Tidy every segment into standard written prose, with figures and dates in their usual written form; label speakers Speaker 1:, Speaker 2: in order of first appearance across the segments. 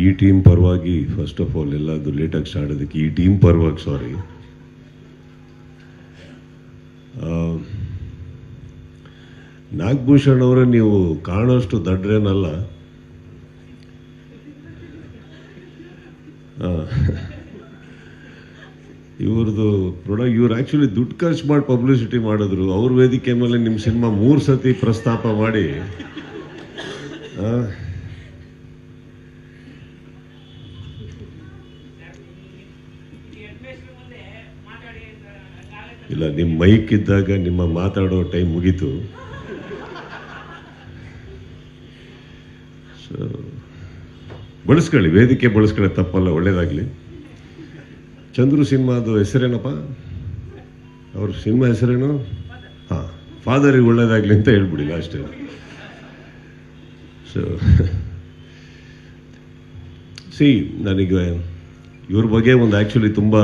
Speaker 1: ಈ ಟೀಮ್ ಪರವಾಗಿ first of all ಎಲ್ಲದು ಲೇಟಾಗಿ ಸ್ಟಾರ್ಟ್ ಅದಕ್ಕೆ ಈ ಟೀಮ್ ಪರವಾಗಿ ಸಾರಿ. ನಾಗಭೂಷಣ್ ಅವರೇ ನೀವು ಕಾಣೋಷ್ಟು ದಡ್ರೇನಲ್ಲ. ಇವ್ರದ್ದು ಇವ್ರು ಆ್ಯಕ್ಚುಲಿ ದುಡ್ಡು ಖರ್ಚು ಮಾಡಿ ಪಬ್ಲಿಸಿಟಿ ಮಾಡಿದ್ರು. ಅವ್ರ ವೇದಿಕೆ ಮೇಲೆ ನಿಮ್ಮ ಸಿನಿಮಾ 3 ಸತಿ ಪ್ರಸ್ತಾಪ ಮಾಡಿ ಇಲ್ಲ, ನಿಮ್ಮ ಮೈಕ್ ಇದ್ದಾಗ ನಿಮ್ಮ ಮಾತಾಡೋ ಟೈಮ್ ಮುಗೀತು. ಸೊ ಬಳಸ್ಕೊಳ್ಳಿ, ವೇದಿಕೆ ಬಳಸ್ಕೊಳ್ಳಿ, ತಪ್ಪಲ್ಲ, ಒಳ್ಳೇದಾಗಲಿ. ಚಂದ್ರು ಸಿನಿಮಾದು ಹೆಸರೇನಪ್ಪ? ಅವ್ರ ಸಿನಿಮಾ ಹೆಸರೇನು? ಹಾಂ, ಫಾದರಿಗೆ ಒಳ್ಳೇದಾಗಲಿ ಅಂತ ಹೇಳ್ಬಿಡಿಲ್ಲ ಅಷ್ಟೇ. ಸೊ ನನಗೆ ಇವ್ರ ಬಗ್ಗೆ ಒಂದು ಆ್ಯಕ್ಚುಲಿ ತುಂಬ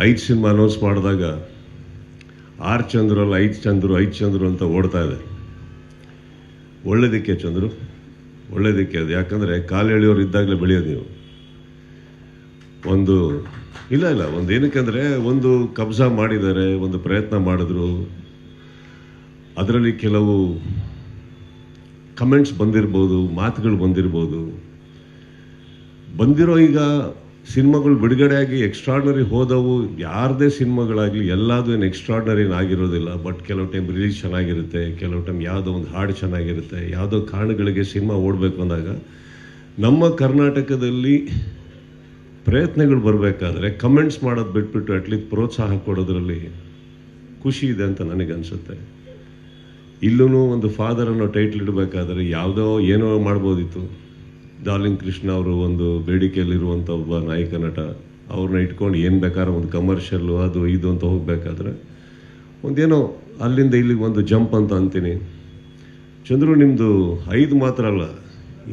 Speaker 1: 5 ಸಿನಿಮಾ ಅನೌನ್ಸ್ ಮಾಡಿದಾಗ 6 ಚಂದ್ರು ಅಲ್ಲ 5 ಚಂದ್ರು ಅಂತ ಓಡ್ತಾ ಇದೆ. ಒಳ್ಳೇದಕ್ಕೆ ಚಂದ್ರು, ಒಳ್ಳೇದಕ್ಕೆ ಅದು. ಯಾಕಂದರೆ ಕಾಲು ಎಳೆಯೋರು ಇದ್ದಾಗಲೇ ಬೆಳೆಯೋದು ನೀವು. ಒಂದು ಒಂದು ಏನಕ್ಕೆಂದರೆ ಒಂದು ಕಬ್ಜಾ ಮಾಡಿದ್ದಾರೆ, ಒಂದು ಪ್ರಯತ್ನ ಮಾಡಿದ್ರು, ಅದರಲ್ಲಿ ಕೆಲವು ಕಮೆಂಟ್ಸ್ ಬಂದಿರ್ಬೋದು, ಮಾತುಗಳು ಬಂದಿರೋ ಈಗ ಸಿನಿಮಾಗಳು ಬಿಡುಗಡೆಯಾಗಿ ಎಕ್ಸ್ಟ್ರಾರ್ಡ್ನರಿ ಹೋದವು. ಯಾರದೇ ಸಿನಿಮಾಗಳಾಗಲಿ ಎಲ್ಲದೂ ಏನು ಎಕ್ಸ್ಟ್ರಾರ್ಡ್ನರಿ ಆಗಿರೋದಿಲ್ಲ. ಬಟ್ ಕೆಲವು ಟೈಮ್ ರಿಲೀಸ್ ಚೆನ್ನಾಗಿರುತ್ತೆ, ಕೆಲವು ಟೈಮ್ ಯಾವುದೋ ಒಂದು ಹಾಡು ಚೆನ್ನಾಗಿರುತ್ತೆ, ಯಾವುದೋ ಕಾರಣಗಳಿಗೆ ಸಿನಿಮಾ ಓಡಬೇಕು ಅಂದಾಗ ನಮ್ಮ ಕರ್ನಾಟಕದಲ್ಲಿ ಪ್ರಯತ್ನಗಳು ಬರಬೇಕಾದ್ರೆ ಕಮೆಂಟ್ಸ್ ಮಾಡೋದು ಬಿಟ್ಬಿಟ್ಟು ಅಟ್ಲೀಸ್ಟ್ ಪ್ರೋತ್ಸಾಹ ಕೊಡೋದ್ರಲ್ಲಿ ಖುಷಿ ಇದೆ ಅಂತ ನನಗನ್ಸುತ್ತೆ. ಇಲ್ಲೂ ಒಂದು ಫಾದರ್ ಅನ್ನೋ ಟೈಟ್ಲ್ ಇಡಬೇಕಾದ್ರೆ ಯಾವುದೋ ಏನೋ ಮಾಡ್ಬೋದಿತ್ತು. ಡಾರ್ಲಿಂಗ್ ಕೃಷ್ಣ ಅವರು ಒಂದು ಬೇಡಿಕೆಯಲ್ಲಿರುವಂಥ ಒಬ್ಬ ನಾಯಕ ನಟ, ಅವ್ರನ್ನ ಇಟ್ಕೊಂಡು ಏನು ಬೇಕಾದ್ರೆ ಒಂದು ಕಮರ್ಷಿಯಲ್ಲು ಅದು ಇದು ಅಂತ ಹೋಗಬೇಕಾದ್ರೆ ಒಂದೇನೋ ಅಲ್ಲಿಂದ ಇಲ್ಲಿಗೆ ಒಂದು ಜಂಪ್ ಅಂತ ಅಂತೀನಿ. ಚಂದ್ರು, ನಿಮ್ಮದು 5 ಮಾತ್ರ ಅಲ್ಲ,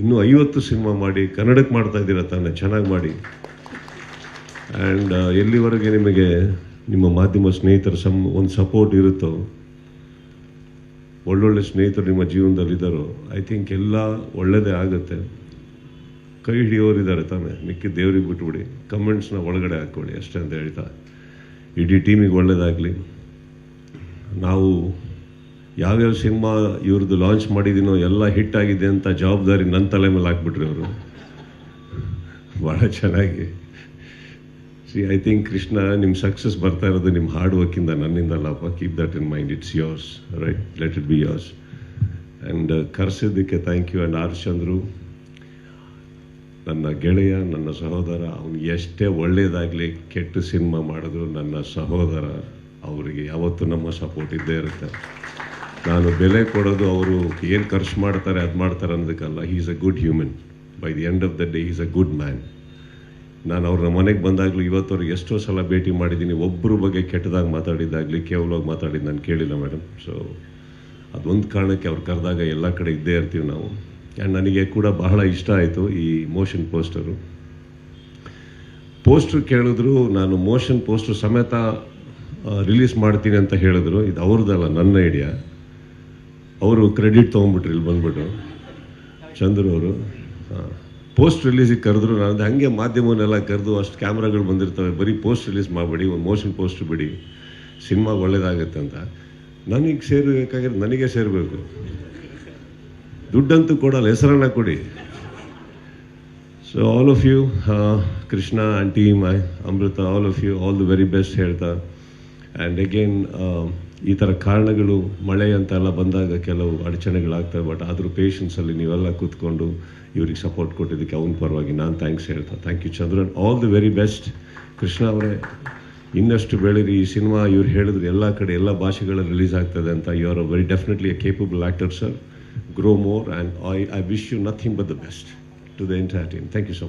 Speaker 1: ಇನ್ನೂ 50 ಸಿನಿಮಾ ಮಾಡಿ ಕನ್ನಡಕ್ಕೆ ಮಾಡ್ತಾ ಇದ್ದೀರ ತಾನೆ, ಚೆನ್ನಾಗಿ ಮಾಡಿ. ಆ್ಯಂಡ್ ಎಲ್ಲಿವರೆಗೆ ನಿಮಗೆ ನಿಮ್ಮ ಮಾಧ್ಯಮ ಸ್ನೇಹಿತರ ಒಂದು ಸಪೋರ್ಟ್ ಇರುತ್ತೋ, ಒಳ್ಳೊಳ್ಳೆ ಸ್ನೇಹಿತರು ನಿಮ್ಮ ಜೀವನದಲ್ಲಿದ್ದಾರೋ, ಐ ಥಿಂಕ್ ಎಲ್ಲ ಒಳ್ಳೆಯದೇ ಆಗುತ್ತೆ. ಕೈ ಹಿಡಿಯೋರಿದ್ದಾರೆ ತಾನೆ, ಮಿಕ್ಕಿ ದೇವ್ರಿಗೆ ಬಿಟ್ಬಿಡಿ, ಕಮೆಂಟ್ಸ್ನ ಒಳಗಡೆ ಹಾಕ್ಕೊಳ್ಳಿ ಅಷ್ಟೇ ಅಂತ ಹೇಳ್ತಾ ಇಡೀ ಟೀಮಿಗೆ ಒಳ್ಳೇದಾಗಲಿ. ನಾವು ಯಾವ್ಯಾವ ಸಿನಿಮಾ ಇವ್ರದ್ದು ಲಾಂಚ್ ಮಾಡಿದ್ದೀನೋ ಎಲ್ಲ ಹಿಟ್ ಆಗಿದೆ ಅಂತ ಜವಾಬ್ದಾರಿ ನನ್ನ ತಲೆ ಮೇಲೆ ಹಾಕ್ಬಿಟ್ರಿ ಅವರು. ಭಾಳ ಚೆನ್ನಾಗಿ. ಐ ಥಿಂಕ್ ಕೃಷ್ಣ, ನಿಮ್ಮ ಸಕ್ಸಸ್ ಬರ್ತಾ ಇರೋದು ನಿಮ್ಮ ಹಾರ್ಡ್ ವರ್ಕಿಂದ, ನನ್ನಿಂದಲ್ಲಪ್ಪ. Keep that in mind, it's yours, right, let it be yours. And ಕರೆಸಿದ್ದಕ್ಕೆ thank you. And R Chandru ನನ್ನ ಗೆಳೆಯ, ನನ್ನ ಸಹೋದರ. ಅವನು ಎಷ್ಟೇ ಒಳ್ಳೆಯದಾಗಲಿ ಕೆಟ್ಟ ಸಿನಿಮಾ ಮಾಡಿದ್ರು ನನ್ನ ಸಹೋದರ, ಅವರಿಗೆ ಯಾವತ್ತೂ ನಮ್ಮ ಸಪೋರ್ಟ್ ಇದ್ದೇ ಇರುತ್ತೆ. ನಾನು ಬೆಲೆ ಕೊಡೋದು ಅವರು ಏನು ಖರ್ಚು ಮಾಡ್ತಾರೆ ಅದು ಮಾಡ್ತಾರೆ ಅನ್ನೋದಕ್ಕಲ್ಲ. He is a good human. By the end of the day is a good man. ನಾನು ಅವ್ರ ಮನೆಗೆ ಬಂದಾಗಲೂ ಇವತ್ತವ್ರಿಗೆ ಎಷ್ಟೋ ಸಲ ಭೇಟಿ ಮಾಡಿದ್ದೀನಿ. ಒಬ್ಬರ ಬಗ್ಗೆ ಕೆಟ್ಟದಾಗಿ ಮಾತಾಡಿದ್ದಾಗಲಿ ಕೇವಲವಾಗಿ ಮಾತಾಡಿದ್ದು ನಾನು ಕೇಳಿಲ್ಲ ಮೇಡಮ್. ಸೊ ಅದೊಂದು ಕಾರಣಕ್ಕೆ ಅವ್ರು ಕರೆದಾಗ ಎಲ್ಲ ಕಡೆ ಇದ್ದೇ ಇರ್ತೀವಿ ನಾವು. ಆ್ಯಂಡ್ ನನಗೆ ಕೂಡ ಬಹಳ ಇಷ್ಟ ಆಯಿತು ಈ ಮೋಷನ್ ಪೋಸ್ಟ್ರು ಕೇಳಿದ್ರು. ನಾನು ಮೋಷನ್ ಪೋಸ್ಟರ್ ಸಮೇತ ರಿಲೀಸ್ ಮಾಡ್ತೀನಿ ಅಂತ ಹೇಳಿದ್ರು. ಇದು ಅವ್ರದ್ದಲ್ಲ, ನನ್ನ ಐಡಿಯಾ. ಅವರು ಕ್ರೆಡಿಟ್ ತೊಗೊಂಡ್ಬಿಟ್ರು ಇಲ್ಲಿ ಬಂದ್ಬಿಟ್ಟು, ಚಂದ್ರು ಅವರು. ಪೋಸ್ಟ್ ರಿಲೀಸಿಗೆ ಕರೆದ್ರು. ನಾನು ಹಾಗೆ ಮಾಧ್ಯಮವನ್ನೆಲ್ಲ ಕರೆದು ಅಷ್ಟು ಕ್ಯಾಮ್ರಾಗಳು ಬಂದಿರ್ತವೆ, ಬರೀ ಪೋಸ್ಟ್ ರಿಲೀಸ್ ಮಾಡಿಬಿಡಿ, ಒಂದು ಮೋಷನ್ ಪೋಸ್ಟರ್ ಬಿಡಿ, ಸಿನಿಮಾ ಒಳ್ಳೇದಾಗುತ್ತೆ ಅಂತ. ನನಗೆ ಸೇರಬೇಕಾಗಿರೋದು ನನಗೆ ಸೇರಬೇಕು. ದುಡ್ಡಂತೂ ಕೊಡಲ್ಲ, ಹೆಸರನ್ನ ಕೊಡಿ. So all of you, Krishna and team, Amrita, all of you, all the very best ಹೇಳ್ತಾ. ಆ್ಯಂಡ್ ಅಗೇನ್ ಈ ಥರ ಕಾರಣಗಳು, ಮಳೆ ಅಂತೆಲ್ಲ ಬಂದಾಗ ಕೆಲವು ಅಡಚಣೆಗಳಾಗ್ತವೆ. ಬಟ್ ಆದರೂ ಪೇಷನ್ಸಲ್ಲಿ ನೀವೆಲ್ಲ ಕೂತ್ಕೊಂಡು ಇವ್ರಿಗೆ ಸಪೋರ್ಟ್ ಕೊಟ್ಟಿದ್ದಕ್ಕೆ ಅವನ ಪರವಾಗಿ ನಾನು ಥ್ಯಾಂಕ್ಸ್ ಹೇಳ್ತಾ. Thank you Chandran, all the very best. Krishna ಅವರೇ, ಇನ್ನಷ್ಟು ಬೆಳೀರಿ. ಈ ಸಿನಿಮಾ ಇವ್ರು ಹೇಳಿದ್ರು ಎಲ್ಲ ಕಡೆ ಎಲ್ಲ ಭಾಷೆಗಳಲ್ಲಿ ರಿಲೀಸ್ ಆಗ್ತದೆ ಅಂತ. You are a very definitely a capable actor sir. Grow more, and I wish you nothing but the best to the entire team. Thank you so much.